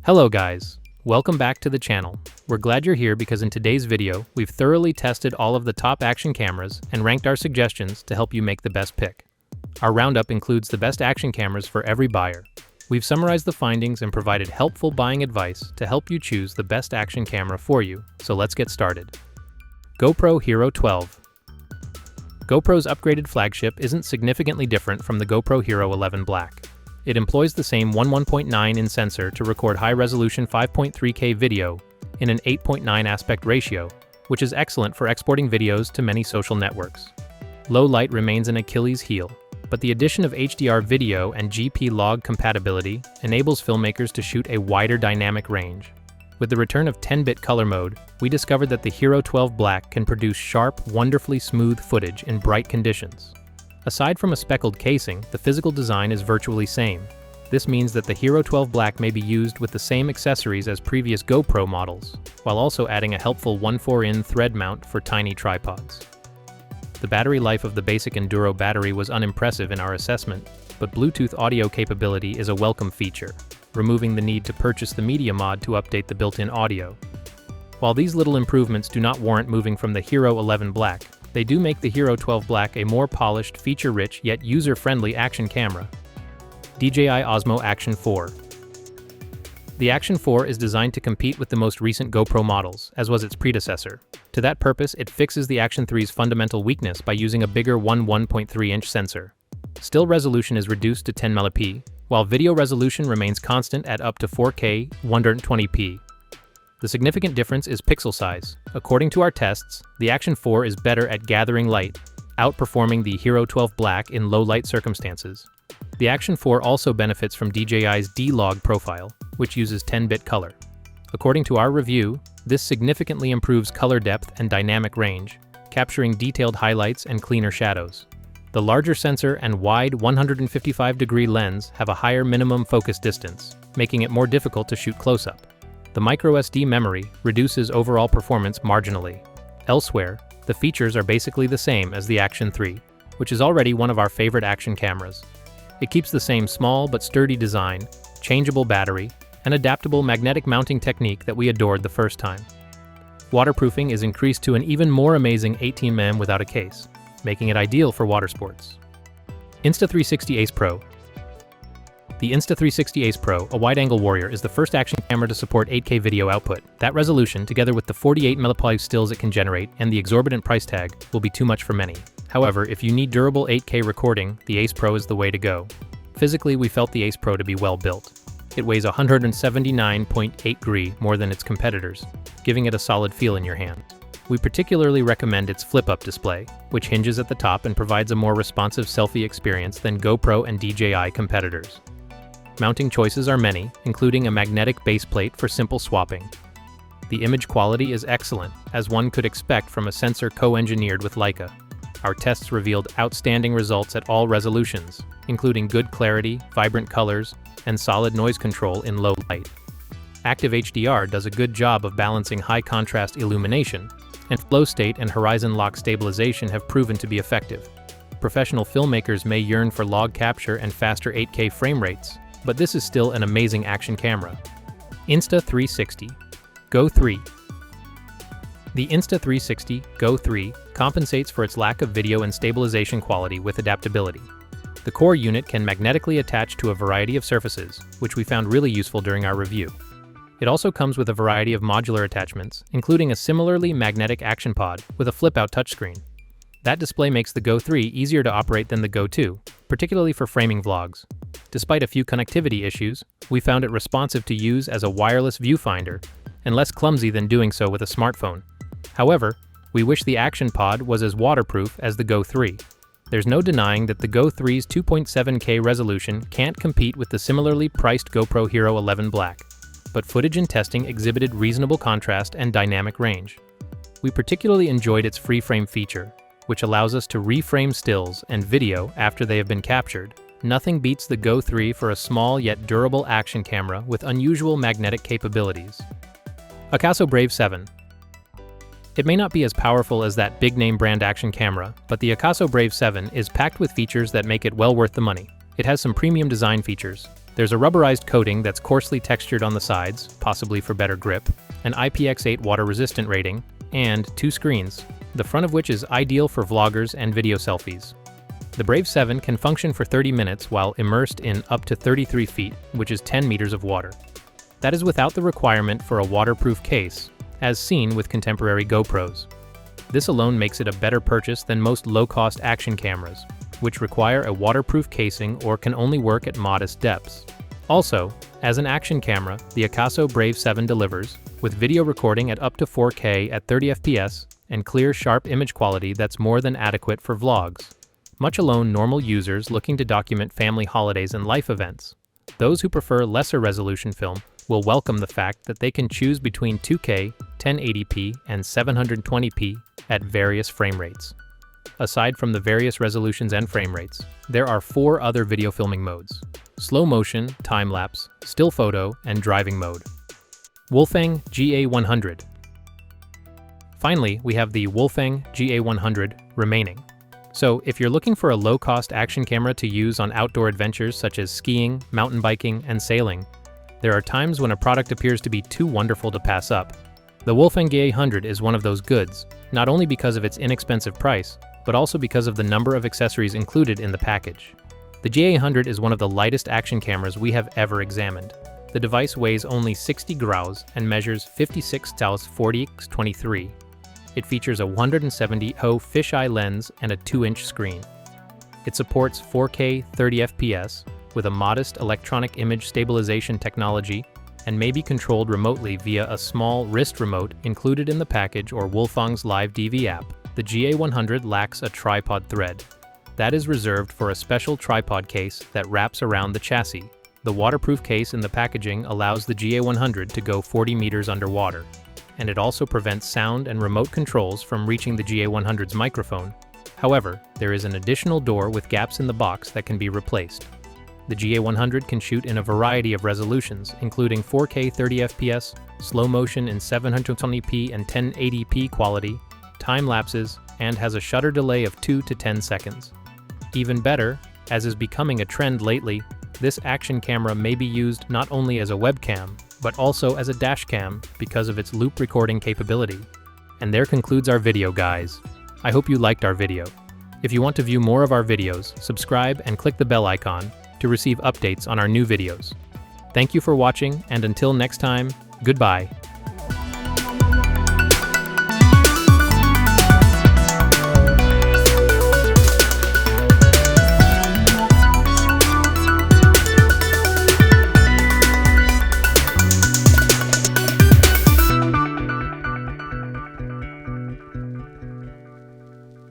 Hello guys, welcome back to the channel. We're glad you're here because in today's video, we've thoroughly tested all of the top action cameras and ranked our suggestions to help you make the best pick. Our roundup includes the best action cameras for every buyer. We've summarized the findings and provided helpful buying advice to help you choose the best action camera for you, so let's get started. GoPro Hero 12. GoPro's upgraded flagship isn't significantly different from the GoPro Hero 11 Black. It employs the same 1.9" sensor to record high-resolution 5.3K video in an 8.9 aspect ratio, which is excellent for exporting videos to many social networks. Low light remains an Achilles heel, but the addition of HDR video and GP log compatibility enables filmmakers to shoot a wider dynamic range. With the return of 10-bit color mode, we discovered that the Hero 12 Black can produce sharp, wonderfully smooth footage in bright conditions. Aside from a speckled casing, the physical design is virtually same. This means that the Hero 12 Black may be used with the same accessories as previous GoPro models, while also adding a helpful 1/4" thread mount for tiny tripods. The battery life of the basic Enduro battery was unimpressive in our assessment, but Bluetooth audio capability is a welcome feature, removing the need to purchase the media mod to update the built-in audio. While these little improvements do not warrant moving from the Hero 11 Black, they do make the Hero 12 Black a more polished, feature-rich, yet user-friendly action camera. DJI Osmo Action 4. The Action 4 is designed to compete with the most recent GoPro models, as was its predecessor. To that purpose, it fixes the Action 3's fundamental weakness by using a bigger 1.3" sensor. Still resolution is reduced to 1080p, while video resolution remains constant at up to 4K 120p. The significant difference is pixel size. According to our tests, the Action 4 is better at gathering light, outperforming the Hero 12 Black in low-light circumstances. The Action 4 also benefits from DJI's D-Log profile, which uses 10-bit color. According to our review, this significantly improves color depth and dynamic range, capturing detailed highlights and cleaner shadows. The larger sensor and wide 155-degree lens have a higher minimum focus distance, making it more difficult to shoot close-up. The microSD memory reduces overall performance marginally. Elsewhere, the features are basically the same as the Action 3, which is already one of our favorite action cameras. It keeps the same small but sturdy design, changeable battery, and adaptable magnetic mounting technique that we adored the first time. Waterproofing is increased to an even more amazing 18mm without a case, making it ideal for water sports. Insta360 Ace Pro. The Insta360 Ace Pro, a wide-angle warrior, is the first action camera to support 8K video output. That resolution, together with the 48MP stills it can generate and the exorbitant price tag, will be too much for many. However, if you need durable 8K recording, the Ace Pro is the way to go. Physically, we felt the Ace Pro to be well built. It weighs 179.8 gr more than its competitors, giving it a solid feel in your hand. We particularly recommend its flip-up display, which hinges at the top and provides a more responsive selfie experience than GoPro and DJI competitors. Mounting choices are many, including a magnetic base plate for simple swapping. The image quality is excellent, as one could expect from a sensor co-engineered with Leica. Our tests revealed outstanding results at all resolutions, including good clarity, vibrant colors, and solid noise control in low light. Active HDR does a good job of balancing high-contrast illumination, and flow state and horizon lock stabilization have proven to be effective. Professional filmmakers may yearn for log capture and faster 8K frame rates, but this is still an amazing action camera. Insta360 GO 3. The Insta360 GO 3 compensates for its lack of video and stabilization quality with adaptability. The core unit can magnetically attach to a variety of surfaces, which we found really useful during our review. It also comes with a variety of modular attachments, including a similarly magnetic action pod with a flip-out touchscreen. That display makes the GO 3 easier to operate than the GO 2, particularly for framing vlogs. Despite a few connectivity issues, we found it responsive to use as a wireless viewfinder and less clumsy than doing so with a smartphone. However, we wish the action pod was as waterproof as the GO 3. There's no denying that the GO 3's 2.7K resolution can't compete with the similarly priced GoPro Hero 11 Black, but footage and testing exhibited reasonable contrast and dynamic range. We particularly enjoyed its free-frame feature, which allows us to reframe stills and video after they have been captured. Nothing beats the GO 3 for a small yet durable action camera with unusual magnetic capabilities. AKASO Brave 7. It may not be as powerful as that big-name brand action camera, but the AKASO Brave 7 is packed with features that make it well worth the money. It has some premium design features, There's a rubberized coating that's coarsely textured on the sides, possibly for better grip, an IPX8 water-resistant rating, and 2 screens, the front of which is ideal for vloggers and video selfies. The Brave 7 can function for 30 minutes while immersed in up to 33 feet, which is 10 meters of water. That is without the requirement for a waterproof case, as seen with contemporary GoPros. This alone makes it a better purchase than most low-cost action cameras, which require a waterproof casing or can only work at modest depths. Also, as an action camera, the AKASO Brave 7 delivers, with video recording at up to 4K at 30 FPS and clear, sharp image quality that's more than adequate for vlogs, much alone normal users looking to document family holidays and life events. Those who prefer lesser resolution film will welcome the fact that they can choose between 2K, 1080p, and 720p at various frame rates. Aside from the various resolutions and frame rates, there are 4 other video filming modes: slow motion, time-lapse, still photo, and driving mode. WOLFANG GA100. Finally, we have the WOLFANG GA100 remaining. So if you're looking for a low-cost action camera to use on outdoor adventures such as skiing, mountain biking, and sailing, there are times when a product appears to be too wonderful to pass up. The WOLFANG GA100 is one of those goods, not only because of its inexpensive price, but also because of the number of accessories included in the package. The GA100 is one of the lightest action cameras we have ever examined. The device weighs only 60 grams and measures 56 x 40x23. It features a 170-0 fisheye lens and a 2-inch screen. It supports 4K 30 FPS with a modest electronic image stabilization technology and may be controlled remotely via a small wrist remote included in the package or WOLFANG's Live DV app. The GA100 lacks a tripod thread. That is reserved for a special tripod case that wraps around the chassis. The waterproof case in the packaging allows the GA100 to go 40 meters underwater, and it also prevents sound and remote controls from reaching the GA100's microphone. However, there is an additional door with gaps in the box that can be replaced. The GA100 can shoot in a variety of resolutions, including 4K 30 FPS, slow motion in 720p and 1080p quality, time lapses, and has a shutter delay of 2 to 10 seconds. Even better, as is becoming a trend lately, this action camera may be used not only as a webcam, but also as a dash cam because of its loop recording capability. And there concludes our video, guys. I hope you liked our video. If you want to view more of our videos, subscribe and click the bell icon to receive updates on our new videos. Thank you for watching, and until next time, goodbye.